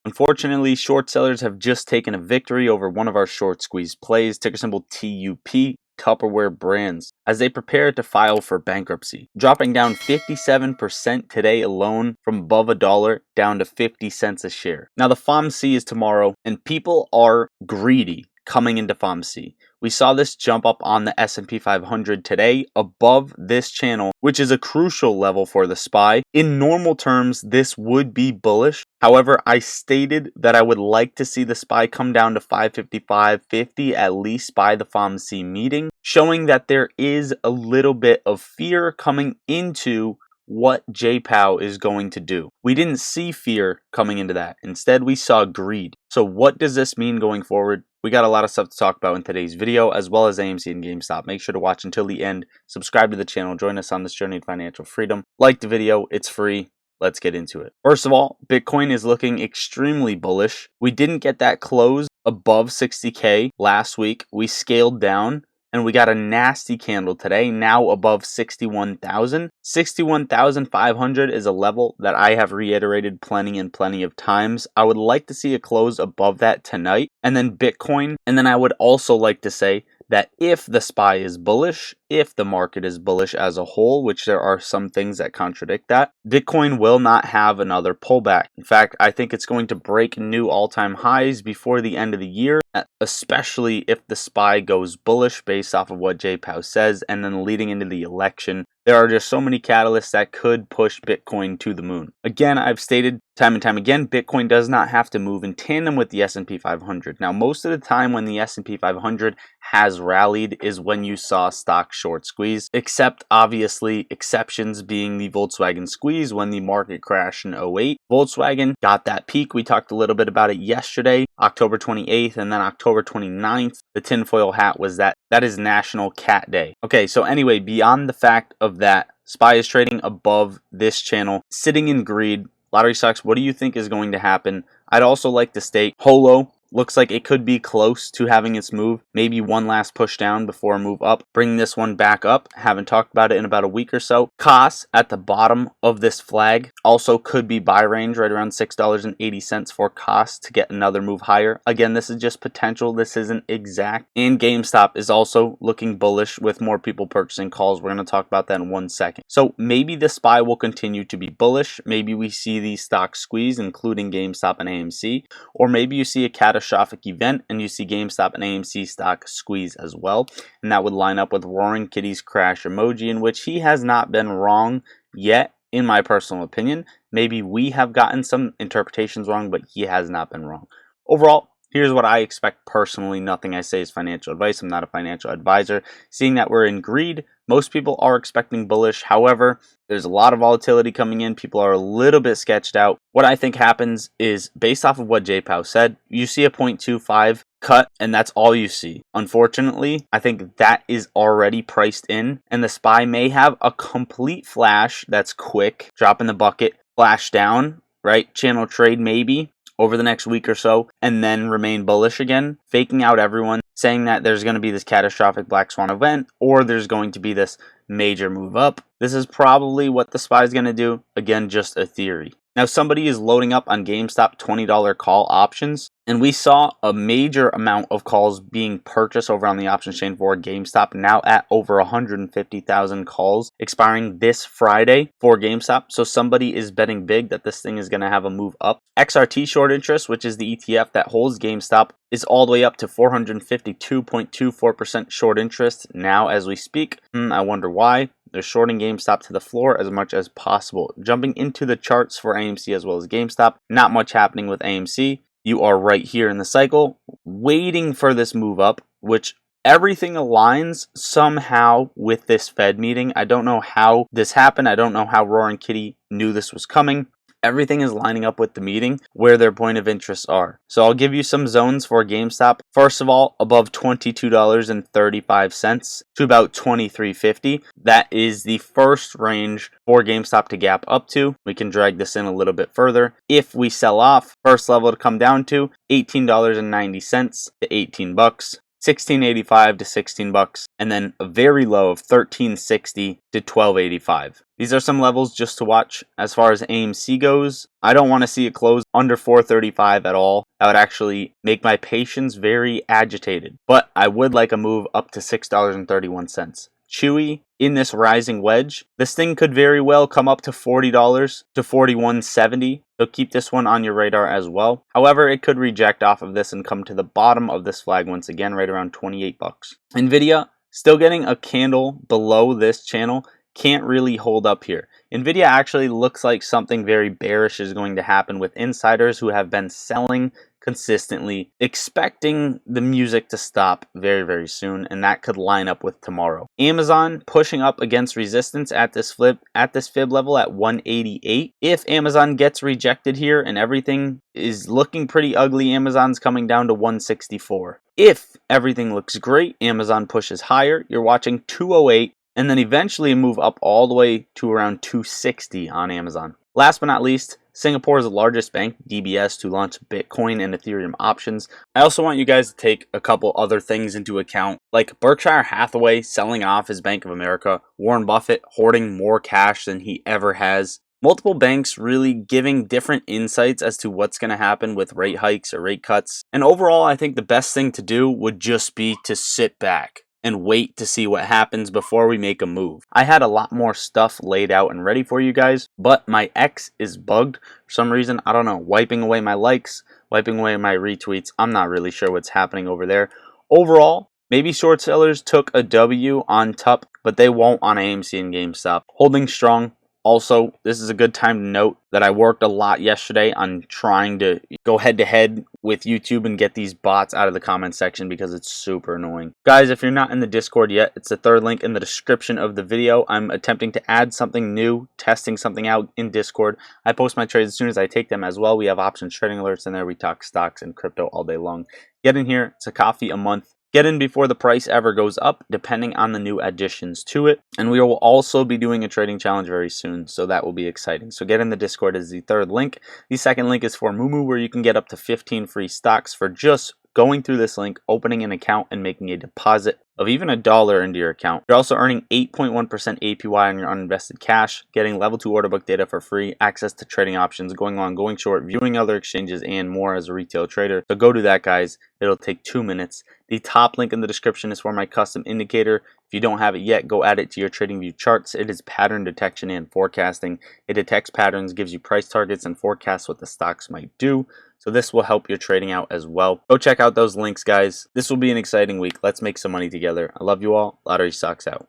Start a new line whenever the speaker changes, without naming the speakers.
Unfortunately, short sellers have just taken a victory over one of our short squeeze plays, ticker symbol TUP, Tupperware brands, as they prepare to file for bankruptcy, dropping down 57% today alone from above $1 down to 50 cents a share. Now the FOMC is tomorrow, and people are greedy coming into FOMC. We saw this jump up on the S&P 500 today above this channel, which is a crucial level for the SPY. In normal terms, this would be bullish. However, I stated that I would like to see the SPY come down to 555.50 at least by the FOMC meeting, showing that there is a little bit of fear coming into what JPOW is going to do. We didn't see fear coming into that. Instead, we saw greed. So what does this mean going forward? We got a lot of stuff to talk about in today's video, as well as AMC and GameStop. Make sure to watch until the end. Subscribe to the channel. Join us on this journey to financial freedom. Like the video. It's free. Let's get into it. First of all, Bitcoin is looking extremely bullish. We didn't get that close above 60K last week. We scaled down, and we got a nasty candle today, now above 61,000. 61,500 is a level that I have reiterated plenty of times. I would like to see a close above that tonight, and then Bitcoin. And then I would also like to say that if the SPY is bullish, if the market is bullish as a whole, which there are some things that contradict that, Bitcoin will not have another pullback. In fact, I think it's going to break new all-time highs before the end of the year, especially if the SPY goes bullish based off of what JPOW says, and then leading into the election. There are just so many catalysts that could push Bitcoin to the moon. Again, I've stated time and time again, Bitcoin does not have to move in tandem with the S&P 500. Now, most of the time when the S&P 500 has rallied is when you saw stock short squeeze, except obviously exceptions being the Volkswagen squeeze when the market crashed in 08. Volkswagen got that peak. We talked a little bit about it yesterday, October 28th, and then October 29th. The tinfoil hat was that is National Cat Day. Okay, so anyway, beyond the fact of that, SPY is trading above this channel, sitting in greed. Lottery stocks, what do you think is going to happen? I'd also like to state Holo looks like it could be close to having its move. Maybe one last push down before a move up. Bring this one back up. Haven't talked about it in about a week or so. COS at the bottom of this flag also could be buy range right around $6.80 for COS to get another move higher. Again, this is just potential. This isn't exact. And GameStop is also looking bullish with more people purchasing calls. We're going to talk about that in 1 second. So maybe the SPY will continue to be bullish. Maybe we see these stocks squeeze, including GameStop and AMC. Or maybe you see a catastrophic event and you see GameStop and AMC stock squeeze as well, and that would line up with Roaring Kitty's crash emoji, in which he has not been wrong yet, in my personal opinion. Maybe we have gotten some interpretations wrong, but he has not been wrong. Overall, here's what I expect personally. Nothing I say is financial advice. I'm not a financial advisor. Seeing that we're in greed, most people are expecting bullish. However, there's a lot of volatility coming in. People are a little bit sketched out. What I think happens is, based off of what JPOW said, you see a 0.25 cut, and that's all you see. Unfortunately, I think that is already priced in, and the SPY may have a complete flash that's quick, drop in the bucket, flash down, right? Channel trade maybe over the next week or so, and then remain bullish again, faking out everyone, saying that there's going to be this catastrophic black swan event, or there's going to be this major move up. This is probably what the SPY is going to do. Again, just a theory. Now, somebody is loading up on GameStop $20 call options, and we saw a major amount of calls being purchased over on the options chain for GameStop, now at over 150,000 calls expiring this Friday for GameStop. So somebody is betting big that this thing is going to have a move up. XRT short interest, which is the ETF that holds GameStop, is all the way up to 452.24% short interest now as we speak. I wonder why. They're shorting GameStop to the floor as much as possible. Jumping into the charts for AMC as well as GameStop, not much happening with AMC. You are right here in the cycle, waiting for this move up, which everything aligns somehow with this Fed meeting. I don't know how this happened. I don't know how Roaring Kitty knew this was coming. Everything is lining up with the meeting where their point of interests are. So I'll give you some zones for GameStop. First of all, above $22.35 to about $23.50. That is the first range for GameStop to gap up to. We can drag this in a little bit further. If we sell off, first level to come down to $18.90 to $18. 16.85 to 16 bucks, and then a very low of 13.60 to 12.85. These are some levels just to watch. As far as AMC goes, I don't want to see it close under 4.35 at all. That would actually make my patience very agitated. But I would like a move up to $6.31. Chewy in this rising wedge. This thing could very well come up to $40 to $41.70. So keep this one on your radar as well. However, it could reject off of this and come to the bottom of this flag once again, right around 28 bucks. Nvidia still getting a candle below this channel. Can't really hold up here. Nvidia actually looks like something very bearish is going to happen with insiders who have been selling consistently, expecting the music to stop very, very soon, and that could line up with tomorrow. Amazon pushing up against resistance at this fib level at 188. If Amazon gets rejected here and everything is looking pretty ugly, Amazon's coming down to 164. If everything looks great, Amazon pushes higher. You're watching 208. And then eventually move up all the way to around 260 on Amazon. Last but not least, Singapore's largest bank, DBS, to launch Bitcoin and Ethereum options. I also want you guys to take a couple other things into account, like Berkshire Hathaway selling off his Bank of America, Warren Buffett hoarding more cash than he ever has. Multiple banks really giving different insights as to what's going to happen with rate hikes or rate cuts. And overall, I think the best thing to do would just be to sit back and wait to see what happens before we make a move. I had a lot more stuff laid out and ready for you guys, but my X is bugged for some reason. I don't know, wiping away my likes, wiping away my retweets. I'm not really sure what's happening over there. Overall, maybe short sellers took a W on Tup, but they won't on AMC and GameStop. Holding strong. Also, this is a good time to note that I worked a lot yesterday on trying to go head-to-head with YouTube and get these bots out of the comment section because it's super annoying. Guys, if you're not in the Discord yet, it's the third link in the description of the video. I'm attempting to add something new, testing something out in Discord. I post my trades as soon as I take them as well. We have options trading alerts in there. We talk stocks and crypto all day long. Get in here. It's a coffee a month. Get in before the price ever goes up, depending on the new additions to it. And we will also be doing a trading challenge very soon, so that will be exciting. So get in the Discord is the third link. The second link is for Moomoo, where you can get up to 15 free stocks for just going through this link, opening an account, and making a deposit of even $1 into your account. You're also earning 8.1% APY on your uninvested cash, getting level 2 order book data for free, access to trading options, going long, going short, viewing other exchanges, and more as a retail trader. So go do that, guys. It'll take 2 minutes. The top link in the description is for my custom indicator. If you don't have it yet, go add it to your TradingView charts. It is pattern detection and forecasting. It detects patterns, gives you price targets, and forecasts what the stocks might do. So this will help your trading out as well. Go check out those links, guys. This will be an exciting week. Let's make some money together. I love you all. Lottery Stocks out.